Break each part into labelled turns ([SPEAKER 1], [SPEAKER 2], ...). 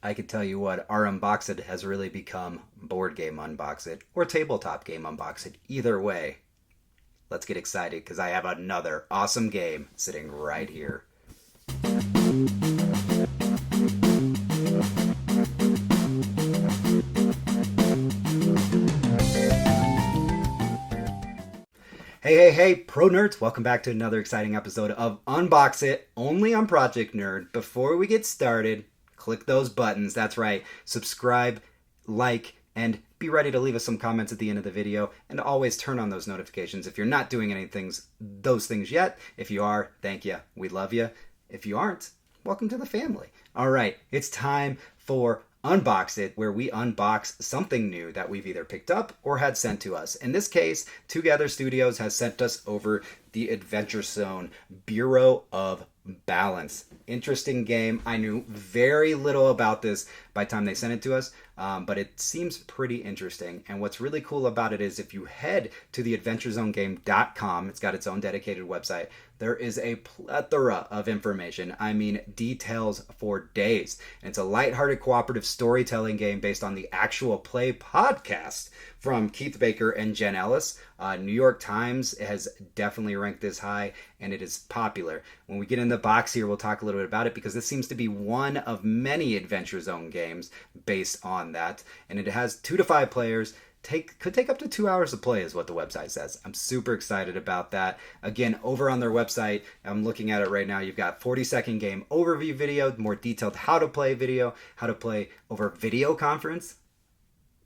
[SPEAKER 1] I could tell you what, our Unboxed has really become board game Unboxed or tabletop game Unboxed. Either way, let's get excited because I have another awesome game sitting right here. Hey, pro nerds, welcome back to another exciting episode of Unbox It, only on Project Nerd. Before we get started, click those buttons. That's right, subscribe, like, and be ready to leave us some comments at the end of the video, and always turn on those notifications if you're not doing those things yet. If you are, thank you. We love you. If you aren't, welcome to the family. All right, it's time for Unbox It, where we unbox something new that we've either picked up or had sent to us. In this case, Twogether Studios has sent us over the Adventure Zone Bureau of Balance. Interesting game. I knew very little about this by the time they sent it to us, but it seems pretty interesting. And what's really cool about it is if you head to the adventurezonegame.com, it's got its own dedicated website, there is a plethora of information. I mean, details for days. And it's a lighthearted cooperative storytelling game based on the Actual Play podcast from Keith Baker and Jen Ellis. New York Times has definitely ranked this high, and it is popular. When we get in the box here, we'll talk a little bit about it because this seems to be one of many Adventure Zone games based on that. And it has 2 to 5 players. Could take up to 2 hours to play is what the website says. I'm super excited about that. Again, over on their website, I'm looking at it right now, you've got 40-second game overview video, more detailed how to play video, how to play over video conference.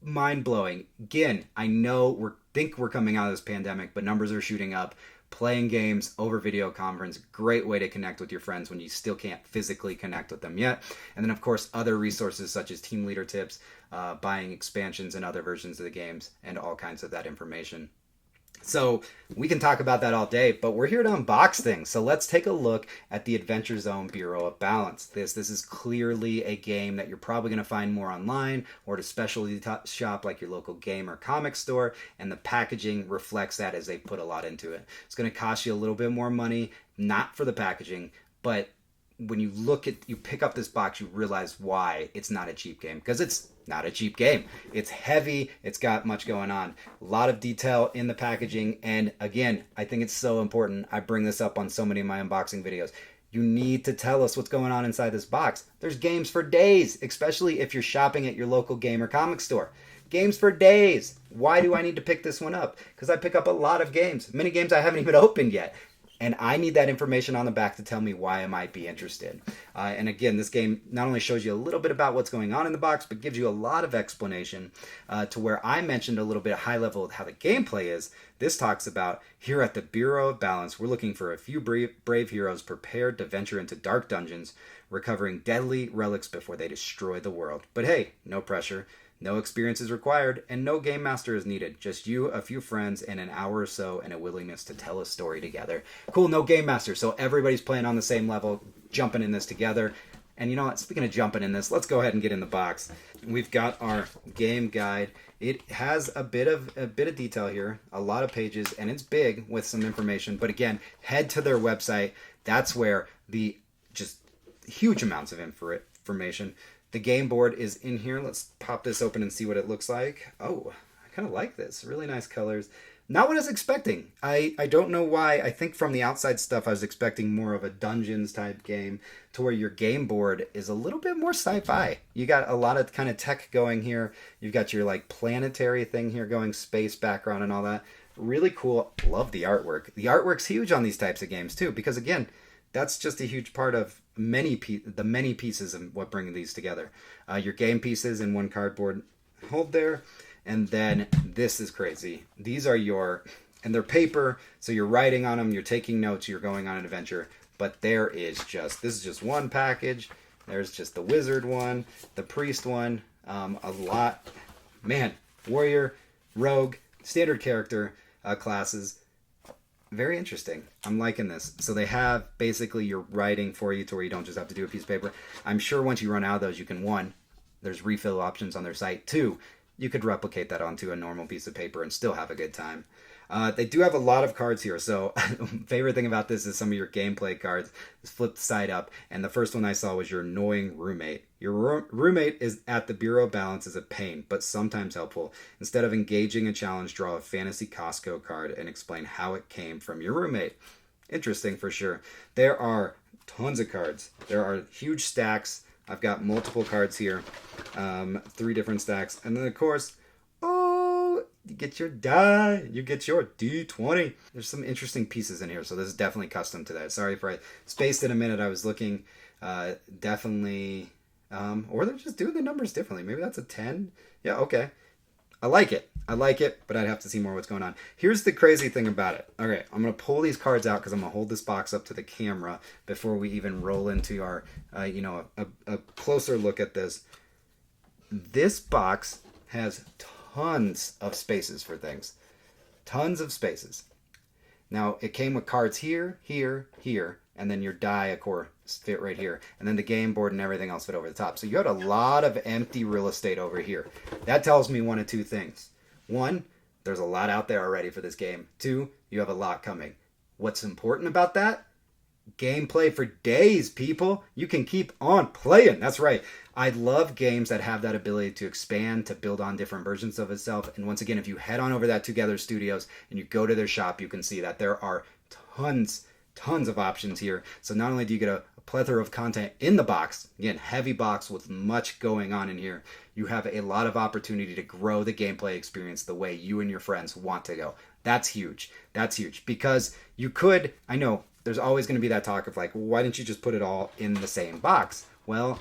[SPEAKER 1] Mind-blowing. Again, I know we're coming out of this pandemic, but numbers are shooting up. Playing games over video conference, great way to connect with your friends when you still can't physically connect with them yet. And then, of course, other resources such as team leader tips, buying expansions and other versions of the games, and all kinds of that information. So we can talk about that all day, but we're here to unbox things. So let's take a look at the Adventure Zone Bureau of Balance. This is clearly a game that you're probably going to find more online or at a specialty shop like your local game or comic store, and the packaging reflects that as they put a lot into it. It's going to cost you a little bit more money, not for the packaging, but when you pick up this box, you realize why it's not a cheap game, because it's not a cheap game. It's heavy. It's got much going on. A lot of detail in the packaging. And again, I think it's so important. I bring this up on so many of my unboxing videos. You need to tell us what's going on inside this box. There's games for days, especially if you're shopping at your local game or comic store. Games for days. Why do I need to pick this one up? Because I pick up a lot of games. Many games I haven't even opened yet. And I need that information on the back to tell me why I might be interested. And again, this game not only shows you a little bit about what's going on in the box, but gives you a lot of explanation to where I mentioned a little bit high level of how the gameplay is. This talks about, here at the Bureau of Balance, we're looking for a few brave heroes prepared to venture into dark dungeons, recovering deadly relics before they destroy the world. But hey, no pressure. No experience is required, and no game master is needed. Just you, a few friends, and an hour or so, and a willingness to tell a story together. Cool, no game master, so everybody's playing on the same level, jumping in this together. And you know what, speaking of jumping in this, let's go ahead and get in the box. We've got our game guide. It has a bit of detail here, a lot of pages, and it's big with some information. But again, head to their website. That's where the just huge amounts of information. The game board is in here. Let's pop this open and see what it looks like. Oh, I kind of like this. Really nice colors. Not what I was expecting. I don't know why. I think from the outside stuff, I was expecting more of a Dungeons type game to where your game board is a little bit more sci-fi. You got a lot of kind of tech going here. You've got your like planetary thing here going, space background and all that. Really cool. Love the artwork. The artwork's huge on these types of games too, because again, that's just a huge part of many pieces of what bring these together. Your game pieces in one cardboard hold there, and then this is crazy. These are and they're paper, so you're writing on them, you're taking notes, you're going on an adventure. But this is just one package. There's just the wizard one, the priest one, a lot, man, warrior, rogue, standard character classes. Very interesting. I'm liking this. So they have basically your writing for you to where you don't just have to do a piece of paper. I'm sure once you run out of those, you can, 1, there's refill options on their site. 2, you could replicate that onto a normal piece of paper and still have a good time. They do have a lot of cards here. So favorite thing about this is some of your gameplay cards is flipped side up. And the first one I saw was your annoying roommate. Your roommate is at the Bureau of Balance is a pain, but sometimes helpful. Instead of engaging a challenge, draw a fantasy Costco card and explain how it came from your roommate. Interesting for sure. There are tons of cards. There are huge stacks. I've got multiple cards here, 3 different stacks. And then, of course, you get your die. You get your D20. There's some interesting pieces in here, so this is definitely custom to that. Sorry if I spaced it a minute. I was looking. Definitely... or they're just doing the numbers differently. Maybe that's a 10. Yeah, okay. I like it, but I'd have to see more what's going on. Here's the crazy thing about it. Okay, I'm going to pull these cards out because I'm going to hold this box up to the camera before we even roll into our, a closer look at this. This box has tons of spaces for things. Tons of spaces. Now, it came with cards here, here, here, and then your die, of course, fit right here. And then the game board and everything else fit over the top. So you had a lot of empty real estate over here. That tells me one of two things. One, there's a lot out there already for this game. 2, you have a lot coming. What's important about that? Gameplay for days, people. You can keep on playing. That's right. I love games that have that ability to expand, to build on different versions of itself. And once again, if you head on over to that Twogether Studios and you go to their shop, you can see that there are tons of options here. So not only do you get a plethora of content in the box, again, heavy box with much going on in here, you have a lot of opportunity to grow the gameplay experience the way you and your friends want to go. That's huge. That's huge because you could, I know there's always going to be that talk of like, why didn't you just put it all in the same box? Well,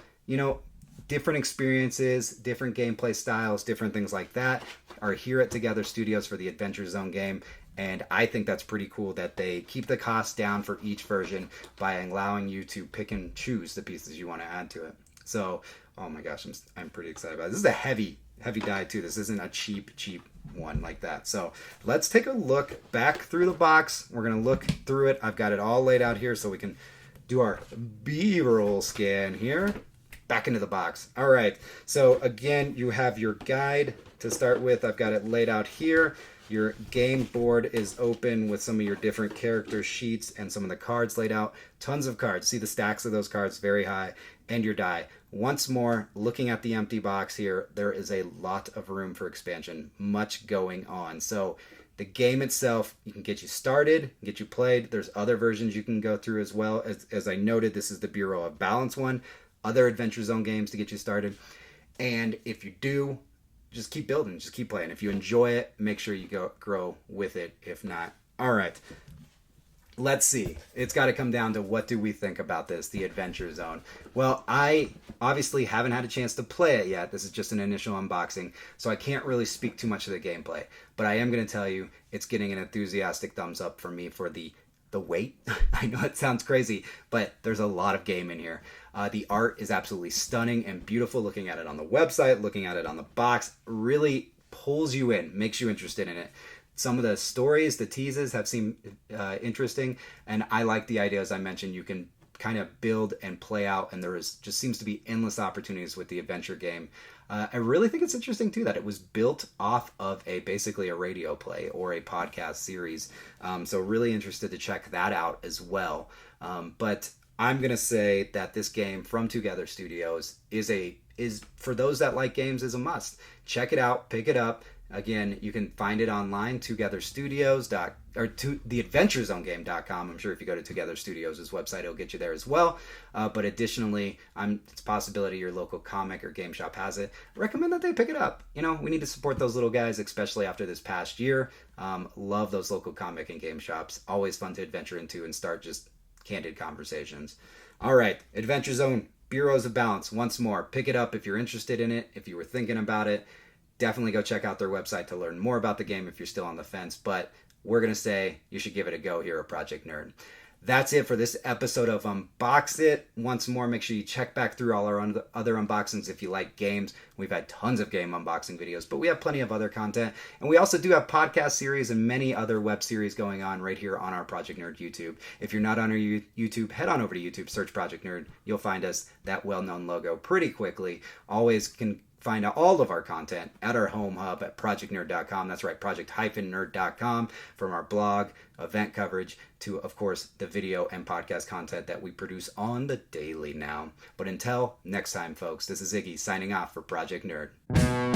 [SPEAKER 1] different experiences, different gameplay styles, different things like that are here at Twogether Studios for the Adventure Zone game. And I think that's pretty cool that they keep the cost down for each version by allowing you to pick and choose the pieces you want to add to it. So, oh my gosh, I'm pretty excited about it. This is a heavy die too. This isn't a cheap one like that. So let's take a look back through the box. We're going to look through it. I've got it all laid out here so we can do our B-roll scan here. Back into the box. All right. So again, you have your guide to start with. I've got it laid out here. Your game board is open with some of your different character sheets and some of the cards laid out. Tons of cards. See the stacks of those cards very high. And your die. Once more, looking at the empty box here, there is a lot of room for expansion. Much going on. So the game itself, you can get you started, get you played. There's other versions you can go through as well. As I noted, this is the Bureau of Balance one. Other Adventure Zone games to get you started. And if you do, just keep building, just keep playing. If you enjoy it, make sure you grow with it. If not, all right. Let's see. It's got to come down to what do we think about this, the Adventure Zone. Well, I obviously haven't had a chance to play it yet. This is just an initial unboxing, so I can't really speak too much to the gameplay. But I am going to tell you, it's getting an enthusiastic thumbs up for me for the wait. I know it sounds crazy, but there's a lot of game in here. The art is absolutely stunning and beautiful. Looking at it on the website, looking at it on the box, really pulls you in, makes you interested in it. Some of the stories, the teases have seemed interesting, and I like the idea, as I mentioned, you can kind of build and play out, and just seems to be endless opportunities with the adventure game. I really think it's interesting, too, that it was built off of basically a radio play or a podcast series. So really interested to check that out as well. But I'm going to say that this game from Twogether Studios is for those that like games, is a must. Check it out, pick it up. Again, you can find it online, theadventurezonegame.com. I'm sure if you go to Twogether Studios' website, it'll get you there as well. But additionally, it's a possibility your local comic or game shop has it. I recommend that they pick it up. We need to support those little guys, especially after this past year. Love those local comic and game shops. Always fun to adventure into and start just candid conversations. All right, Adventure Zone, Bureaus of Balance. Once more, pick it up if you're interested in it, if you were thinking about it. Definitely go check out their website to learn more about the game if you're still on the fence, but we're going to say you should give it a go here at Project Nerd. That's it for this episode of Unbox It. Once more, make sure you check back through all our other unboxings if you like games. We've had tons of game unboxing videos, but we have plenty of other content. And we also do have podcast series and many other web series going on right here on our Project Nerd YouTube. If you're not on our YouTube, head on over to YouTube, search Project Nerd. You'll find us, that well-known logo, pretty quickly. Always can find out all of our content at our home hub at projectnerd.com. That's right, project-nerd.com, from our blog, event coverage, to, of course, the video and podcast content that we produce on the daily now. But until next time, folks, this is Iggy signing off for Project Nerd.